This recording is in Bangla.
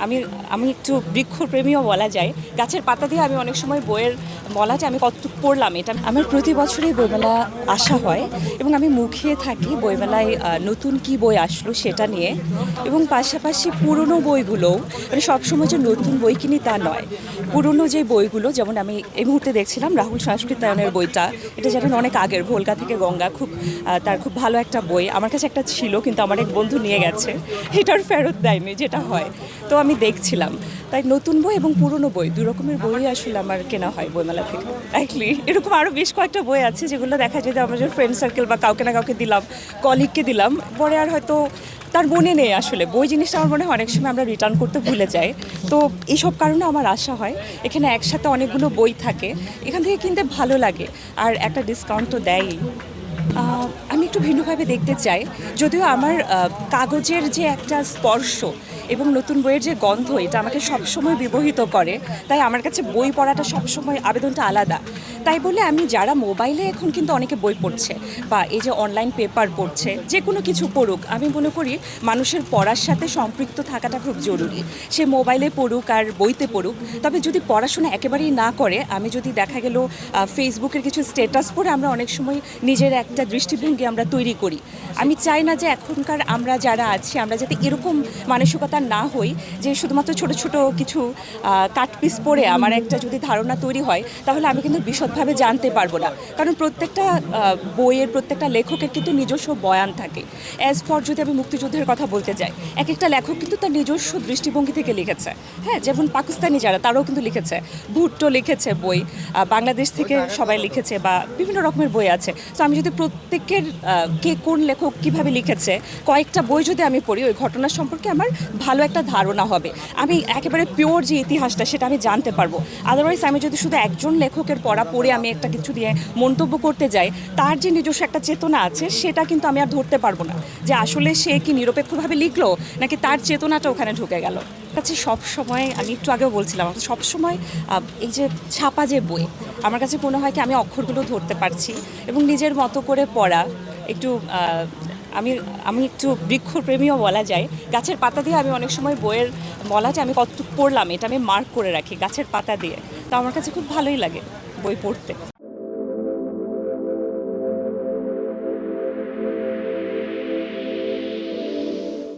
আমি আমি একটু বৃক্ষপ্রেমীও বলা যায়। গাছের পাতা দিয়ে আমি অনেক সময় বইয়ের বলা যায় আমি কতটুকু পড়লাম এটা আমার প্রতি বছরই বইমেলা আসা হয় এবং আমি মুখিয়ে থাকি বইমেলায় নতুন কি বই আসলো সেটা নিয়ে এবং পাশাপাশি পুরনো বইগুলোও মানে সবসময় যে নতুন বই কিনি তা নয়। পুরনো যে বইগুলো যেমন আমি এই মুহূর্তে দেখছিলাম রাহুল সংস্কৃতায়নের বইটা, এটা জানেন অনেক আগের ভোলগা থেকে গঙ্গা, খুব তার খুব ভালো একটা বই। আমার কাছে একটা ছিল কিন্তু আমার এক বন্ধু নিয়ে গেছে, এটার ফেরত দেয়নি যেটা হয়। তো আমি দেখছিলাম, তাই নতুন বই এবং পুরনো বই দুই রকমের বই আসলে আমার কেনা হয় বইমেলা থেকে। লাইকলি এরকম আরও বেশ কয়েকটা বই আছে যেগুলো দেখা যায় যে আমাদের ফ্রেন্ড সার্কেল বা কাউকে না কাউকে দিলাম, কলিগকে দিলাম, পরে আর হয়তো তার মনে নেই। আসলে বই জিনিসটা আমার মনে হয় অনেক সময় আমরা রিটার্ন করতে ভুলে যাই। তো এইসব কারণে আমার আশা হয় এখানে একসাথে অনেকগুলো বই থাকে, এখান থেকে কিনতে ভালো লাগে আর একটা ডিসকাউন্ট তো দেয়ই। আমি একটু ভিন্নভাবে দেখতে চাই, যদিও আমার কাগজের যে একটা স্পর্শ এবং নতুন বইয়ের যে গন্ধ এটা আমাকে সবসময় বিমোহিত করে। তাই আমার কাছে বই পড়াটা সবসময় আবেদনটা আলাদা। তাই বলে আমি যারা মোবাইলে এখন কিন্তু অনেকে বই পড়ছে বা এই যে অনলাইন পেপার পড়ছে, যে কোনো কিছু পড়ুক, আমি মনে করি মানুষের পড়ার সাথে সম্পৃক্ত থাকাটা খুব জরুরি। সে মোবাইলে পড়ুক আর বইতে পড়ুক, তবে যদি পড়াশোনা একেবারেই না করে, আমি যদি দেখা গেল ফেসবুকের কিছু স্ট্যাটাস পড়ে আমরা অনেক সময় নিজের একটা দৃষ্টিভঙ্গি আমরা তৈরি করি। আমি চাই না যে এখনকার আমরা যারা আছি আমরা যাতে এরকম মানসিকতা না হই যে শুধুমাত্র ছোট ছোট কিছু কাটপিস পড়ে আমার একটা যদি ধারণা তৈরি হয় তাহলে আমি কিন্তু বিশদভাবে জানতে পারবো না। কারণ প্রত্যেকটা বইয়ের প্রত্যেকটা লেখকের কিন্তু নিজস্ব বয়ান থাকে। অ্যাজ ফর যদি আমি মুক্তিযুদ্ধের কথা বলতে যাই, এক একটা লেখক কিন্তু তার নিজস্ব দৃষ্টিভঙ্গি থেকে লিখেছে। হ্যাঁ, যেমন পাকিস্তানি যারা তারাও কিন্তু লিখেছে, ভুট্টো লিখেছে বই, বাংলাদেশ থেকে সবাই লিখেছে বা বিভিন্ন রকমের বই আছে। তো আমি যদি প্রত্যেকের কে কোন লেখক কীভাবে লিখেছে কয়েকটা বই যদি আমি পড়ি, ওই ঘটনা সম্পর্কে আমার ভালো একটা ধারণা হবে। আমি একেবারে পিওর যে ইতিহাসটা সেটা আমি জানতে পারবো। আদারওয়াইজ আমি যদি শুধু একজন লেখকের পড়া পড়ে আমি একটা কিছু দিয়ে মন্তব্য করতে যাই, তার যে নিজস্ব একটা চেতনা আছে সেটা কিন্তু আমি আর ধরতে পারবো না যে আসলে সে কি নিরপেক্ষভাবে লিখলো নাকি তার চেতনাটা ওখানে ঢুকে গেল। কাছে সব সময়, আমি একটু আগেও বলছিলাম, সব সময় এই যে ছাপা যে বই, আমার কাছে মনে হয় কি আমি অক্ষরগুলো ধরতে পারছি এবং নিজের মতো করে পড়া একটু আমি আমি একটু বৃক্ষপ্রেমীও বলা যায়। গাছের পাতা দিয়ে আমি অনেক সময় বইয়ের বলা যায় আমি কতটুকু পড়লাম এটা আমি মার্ক করে রাখি গাছের পাতা দিয়ে। তো আমার কাছে খুব ভালোই লাগে বই পড়তে।